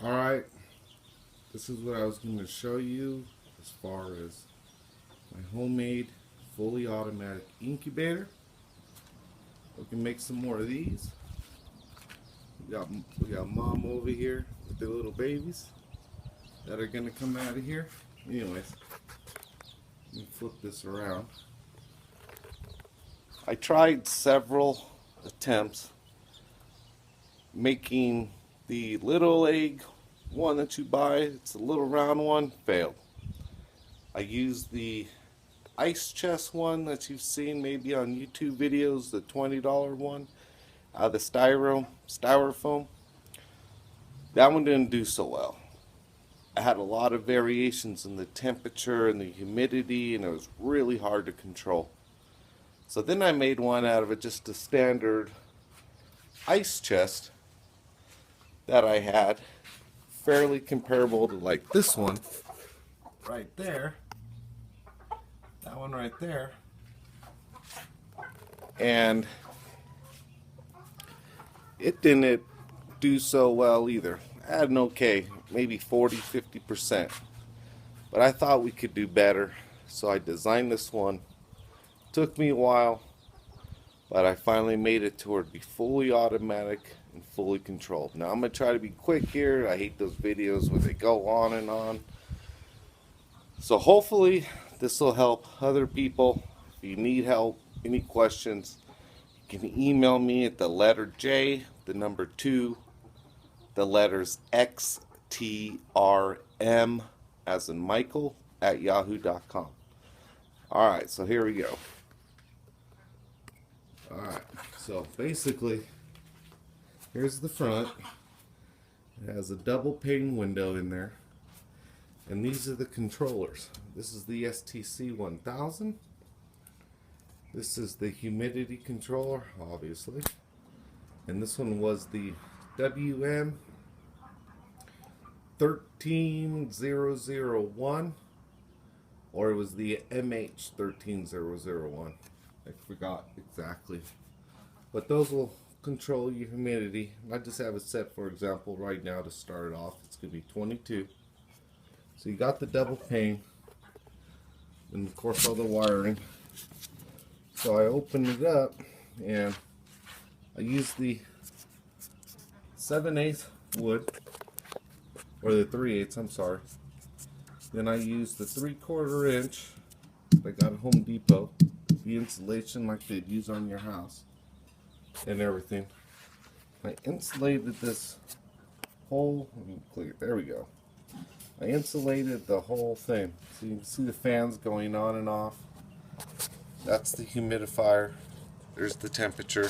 Alright, this is what I was going to show you as far as my homemade fully automatic incubator. We can make some more of these. We got mom over here with the little babies that are going to come out of here. Anyways, let me flip this around. I tried several attempts making the little egg one that you buy. It's a little round one. Failed. I used the ice chest one that you've seen maybe on YouTube videos, the $20 one, the styrofoam. That one didn't do so well. I had a lot of variations in the temperature and the humidity, and it was really hard to control. So then I made one out of it, just a standard ice chest that I had, fairly comparable to like this one right there, that one right there, and it didn't do so well either. I had an okay, maybe 40-50%, but I thought we could do better, so I designed this one. Took me a while, but I finally made it to where it'd be fully automatic and fully controlled. Now I'm going to try to be quick here. I hate those videos where they go on and on. So hopefully this will help other people. If you need help, any questions, you can email me at the letter J, the number 2, the letters XTRM as in Michael at yahoo.com. Alright, so here we go. Alright, so basically, here's the front. It has a double pane window in there. And these are the controllers. This is the STC 1000. This is the humidity controller, obviously. And this one was the WM 13001, or it was the MH 13001. I forgot exactly. But those will control your humidity. I just have it set, for example, right now to start it off. It's going to be 22. So you got the double pane. And of course all the wiring. So I opened it up and I used the 7/8 wood. Or the 3/8, I'm sorry. Then I used the 3/4 inch I got at Home Depot. The insulation like they'd use on your house and everything. I insulated this whole, let me clear it, there we go. I insulated the whole thing. So you can see the fans going on and off. That's the humidifier. There's the temperature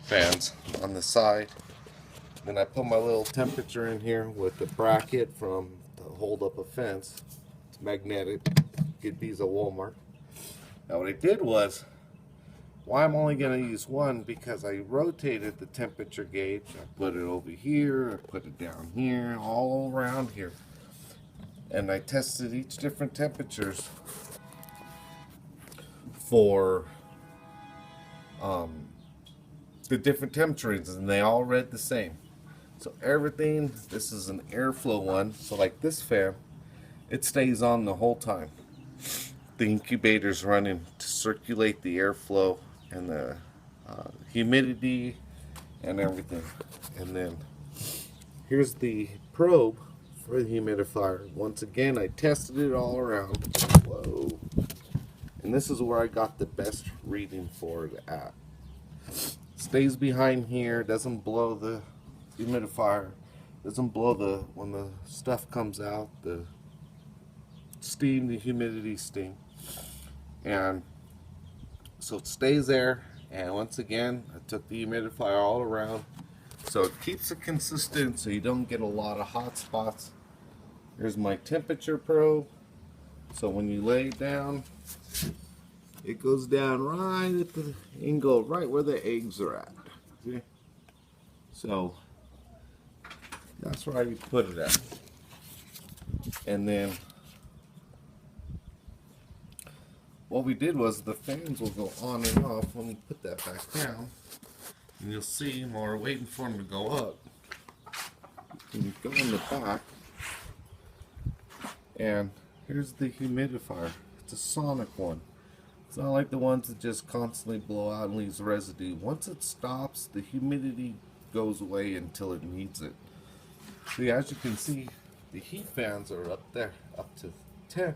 fans on the side. Then I put my little temperature in here with the bracket to hold up a fence. It's magnetic. Get these at Walmart. Now what I did was, why I'm only going to use one, because I rotated the temperature gauge. I put it over here, I put it down here, all around here. And I tested each different temperatures for the different temperatures, and they all read the same. So everything, this is an airflow one, so like this fan, it stays on the whole time. The incubator's running to circulate the airflow and the humidity and everything. And then here's the probe for the humidifier. Once again, I tested it all around. Whoa. And this is where I got the best reading for it at. Stays behind here, doesn't blow the humidifier, doesn't blow when the stuff comes out, the steam, the humidity steam. And so it stays there, and once again I took the humidifier all around so it keeps it consistent so you don't get a lot of hot spots. Here's my temperature probe, so when you lay it down, it goes down right at the angle, right where the eggs are at. See? So that's where I put it at. And then what we did was the fans will go on and off. Let me put that back down. And you'll see while we're waiting for them to go up, You go in the back, and here's the humidifier. It's a sonic one. It's not like the ones that just constantly blow out and leaves residue. Once it stops, the humidity goes away until it needs it. See, as you can see, the heat fans are up there, up to 10.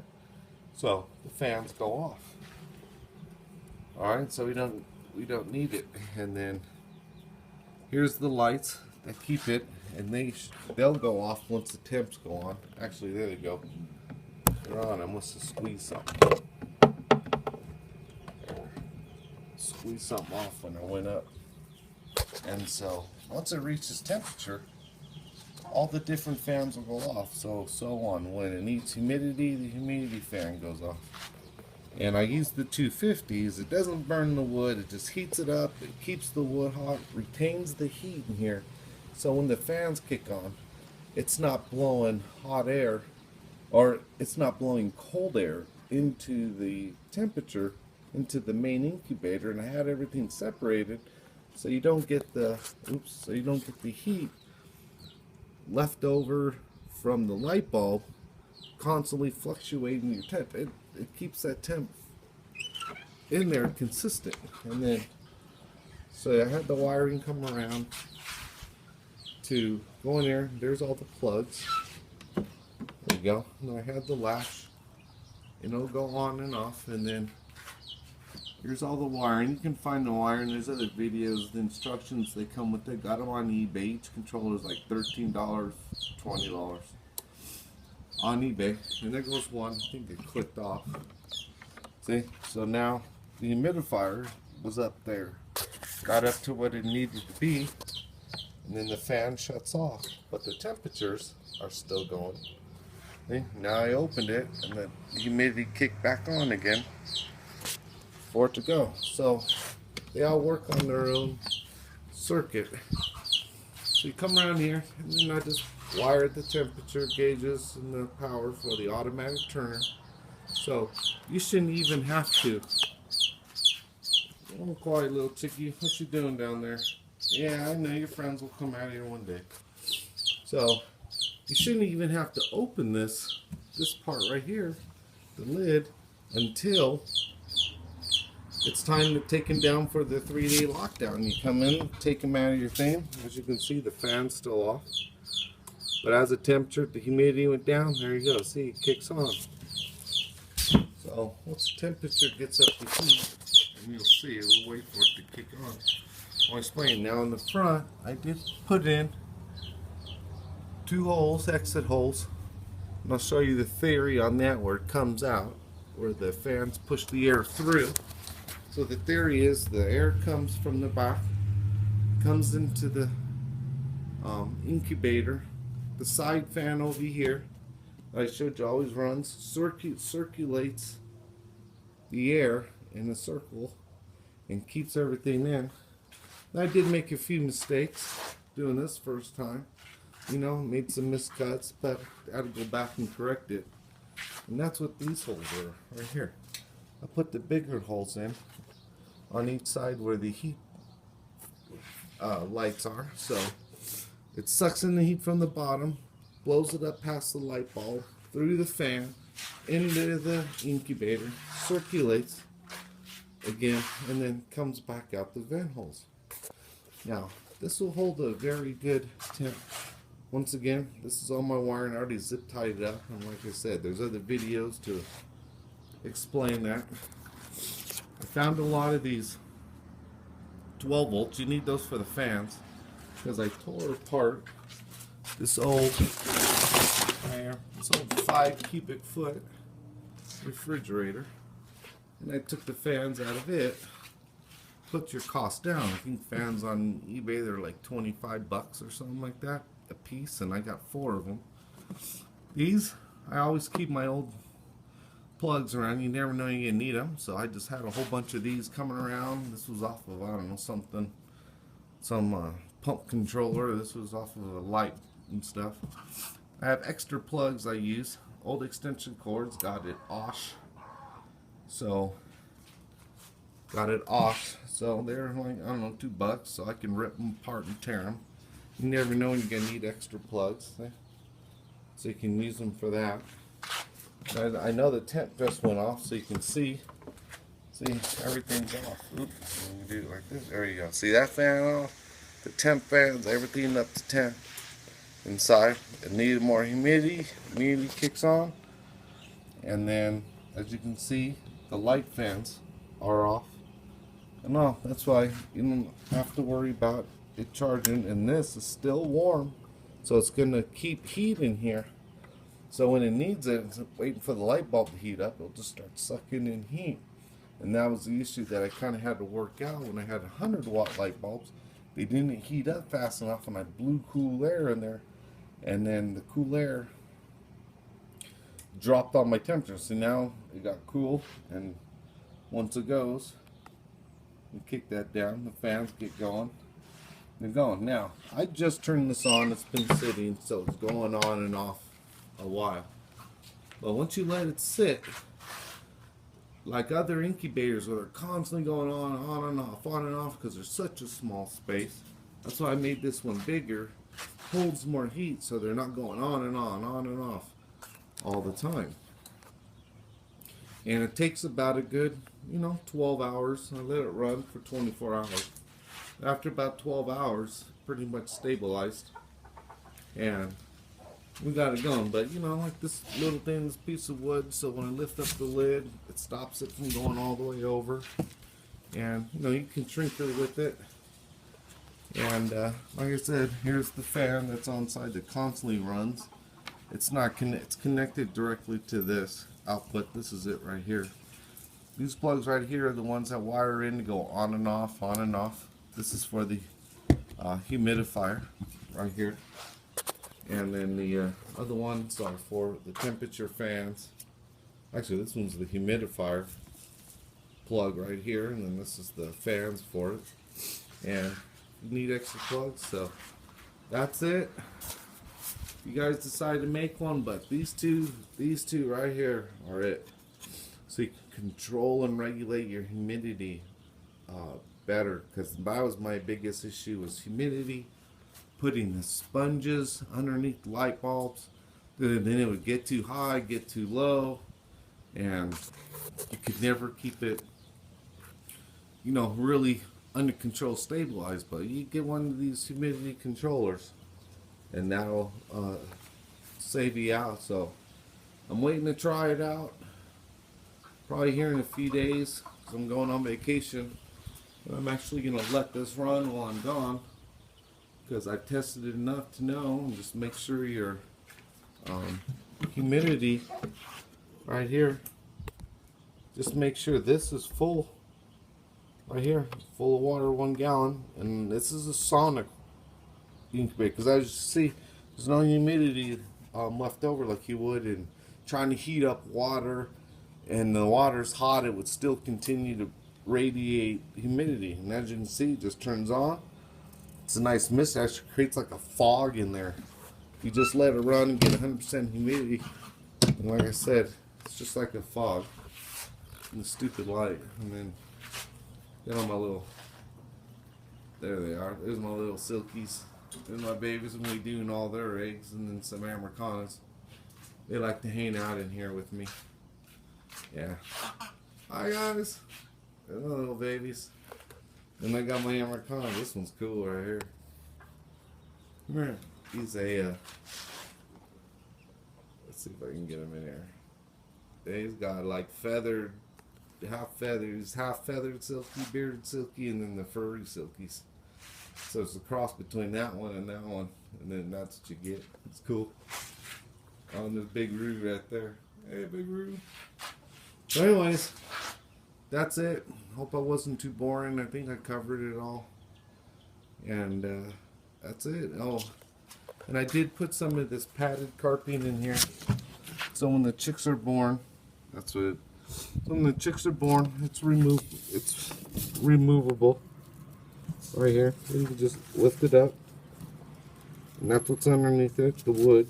So the fans go off. Alright, so we don't need it. And then here's the lights that keep it, and they'll go off once the temps go on. Actually, there they go. They're on. I must have squeezed something. Squeezed something off when I went up. And so once it reaches temperature, all the different fans will go off. So on. When it needs humidity, the humidity fan goes off. And I use the 250s. It doesn't burn the wood. It just heats it up. It keeps the wood hot. Retains the heat in here. So when the fans kick on, it's not blowing hot air, or it's not blowing cold air into the temperature, into the main incubator. And I had everything separated, so you don't get the heat left over from the light bulb constantly fluctuating your temp. It keeps that temp in there consistent. And then so I had the wiring come around to go in there. There's all the plugs. There you go. And I had the latch, and it'll go on and off. And then here's all the wiring. You can find the wiring. There's other videos, the instructions they come with. They got them on eBay. Each controller is like $13, $20 on eBay. And there goes one. I think it clicked off. See? So now the humidifier was up there. Got up to what it needed to be, and then the fan shuts off. But the temperatures are still going. See? Now I opened it, and the humidity kicked back on again for it to go. So they all work on their own circuit. So you come around here, and then I just wired the temperature gauges and the power for the automatic turner. So you shouldn't even have to. Oh, quiet little chickie, what you doing down there? Yeah, I know your friends will come out here one day. So you shouldn't even have to open this part right here, the lid, until it's time to take them down for the 3-day lockdown. You come in, take them out of your thing. As you can see, the fan's still off. But as the temperature, the humidity went down, there you go. See, it kicks on. So once the temperature gets up to heat, and you'll see, we'll wait for it to kick on. I'll explain. Now in the front, I did put in 2 holes, exit holes. And I'll show you the theory on that, where it comes out, where the fans push the air through. So the theory is the air comes from the back, comes into the incubator. The side fan over here, I showed you, always runs, circulates the air in a circle and keeps everything in. I did make a few mistakes doing this first time. You know, made some miscuts, but I had to go back and correct it. And that's what these holes are, right here. I put the bigger holes in on each side where the heat lights are. So it sucks in the heat from the bottom, blows it up past the light bulb, through the fan, into the incubator, circulates again, and then comes back out the vent holes. Now, this will hold a very good temp. Once again, this is all my wiring. I already zip tied it up, and like I said, there's other videos to explain that. I found a lot of these 12 volts. You need those for the fans, because I tore apart this old 5 cubic foot refrigerator, and I took the fans out of it. Put your cost down. I think fans on eBay, they're like 25 bucks or something like that a piece, and I got 4 of them. These, I always keep my old plugs around. You never know you're gonna need them, so I just had a whole bunch of these coming around. This was off of, I don't know, something, some pump controller. This was off of a light and stuff. I have extra plugs I use. Old extension cords, got it osh. So got it off. So they're like, I don't know, $2, so I can rip them apart and tear them. You never know when you're gonna need extra plugs, so you can use them for that. I know the temp just went off, so you can see everything's off. Oops, you do it like this. There you go. See that fan off? The temp fans, everything up to temp inside. It needed more humidity. Humidity kicks on, and then as you can see, the light fans are off. And no, that's why you don't have to worry about it charging. And this is still warm, so it's gonna keep heat in here. So when it needs it, it's waiting for the light bulb to heat up, it'll just start sucking in heat. And that was the issue that I kind of had to work out when I had 100-watt light bulbs. They didn't heat up fast enough, and I blew cool air in there, and then the cool air dropped on my temperature. So now it got cool, and once it goes, you kick that down, the fans get going. They're going. Now, I just turned this on. It's been sitting, so it's going on and off a while. But once you let it sit, like other incubators where they're constantly going on and off, on and off, because there's such a small space. That's why I made this one bigger. Holds more heat, so they're not going on and off all the time. And it takes about a good, 12 hours. I let it run for 24 hours. After about 12 hours, pretty much stabilized. And we got it going. But, like this little thing, this piece of wood, so when I lift up the lid, it stops it from going all the way over. And, you can tinker with it. And, like I said, here's the fan that's on side that constantly runs. It's not it's connected directly to this output. This is it right here. These plugs right here are the ones that wire in to go on and off, on and off. This is for the humidifier right here. And then the other ones are for the temperature fans. Actually, this one's the humidifier plug right here, and then this is the fans for it. And you need extra plugs, so that's it. You guys decide to make one, but these two right here are it. So you can control and regulate your humidity better, because that was my biggest issue, was humidity. Putting the sponges underneath the light bulbs, then it would get too high, get too low, and you could never keep it, really under control, stabilized. But you get one of these humidity controllers, and that'll save you out. So I'm waiting to try it out. Probably here in a few days, because I'm going on vacation. And I'm actually going to let this run while I'm gone, because I've tested it enough to know, and just make sure your humidity right here, just make sure this is full right here, full of water, 1 gallon. And this is a sonic incubator, because as you see, there's no humidity left over like you would in trying to heat up water, and the water's hot, it would still continue to radiate humidity. And as you can see, it just turns on. It's a nice mist. It actually creates like a fog in there. You just let it run and get 100% humidity, and like I said, it's just like a fog. And the stupid light. And then get on my little, there they are. There's my little silkies. There's my babies when we doing all their eggs, and then some Americanas. They like to hang out in here with me. Yeah. Hi guys. There's my little babies. And I got my Americana. This one's cool right here. Come here. He's a, let's see if I can get him in here. He's got like feathered, half feathered silky, bearded silky, and then the furry silkies. So it's a cross between that one and that one. And then that's what you get. It's cool. On this big Roo right there. Hey, big Roo. So anyways, that's it. Hope I wasn't too boring. I think I covered it all. And that's it. Oh, and I did put some of this padded carping in here. So when the chicks are born, that's what it, so when the chicks are born, it's removable. Right here. You can just lift it up. And that's what's underneath it, the wood.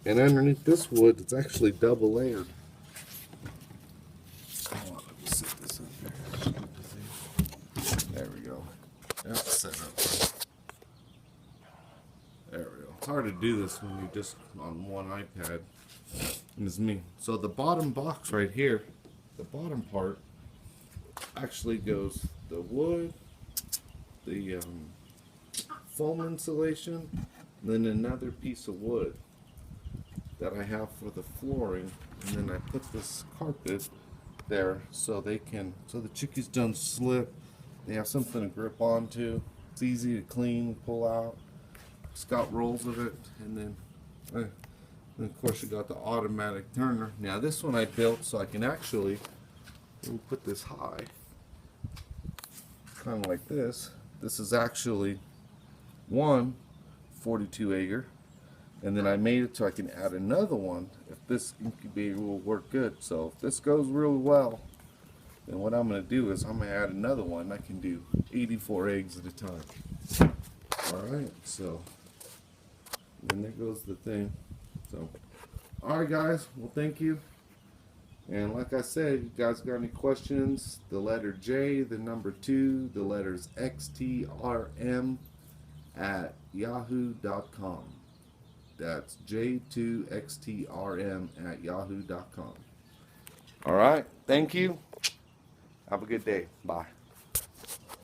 And underneath this wood, it's actually double layered. There we go. That's set up. It's hard to do this when you're just on one iPad. And it's me. So the bottom box right here, the bottom part, actually goes the wood, the foam insulation, and then another piece of wood that I have for the flooring, and then I put this carpet there so they can, so the chickies don't slip. They have something to grip onto. It's easy to clean, pull out. It's got rolls of it, and then of course you got the automatic turner. Now this one I built so I can actually, let me put this high, kind of like this. This is actually one 42 acre, and then I made it so I can add another one if this incubator will work good. So if this goes really well, then what I'm going to do is I'm going to add another one. I can do 84 eggs at a time. Alright, so then there goes the thing. So alright guys, well thank you. And like I said, you guys got any questions, the letter J, the number 2, the letters XTRM at yahoo.com. That's J2XTRM at yahoo.com. Alright, thank you. Have a good day. Bye.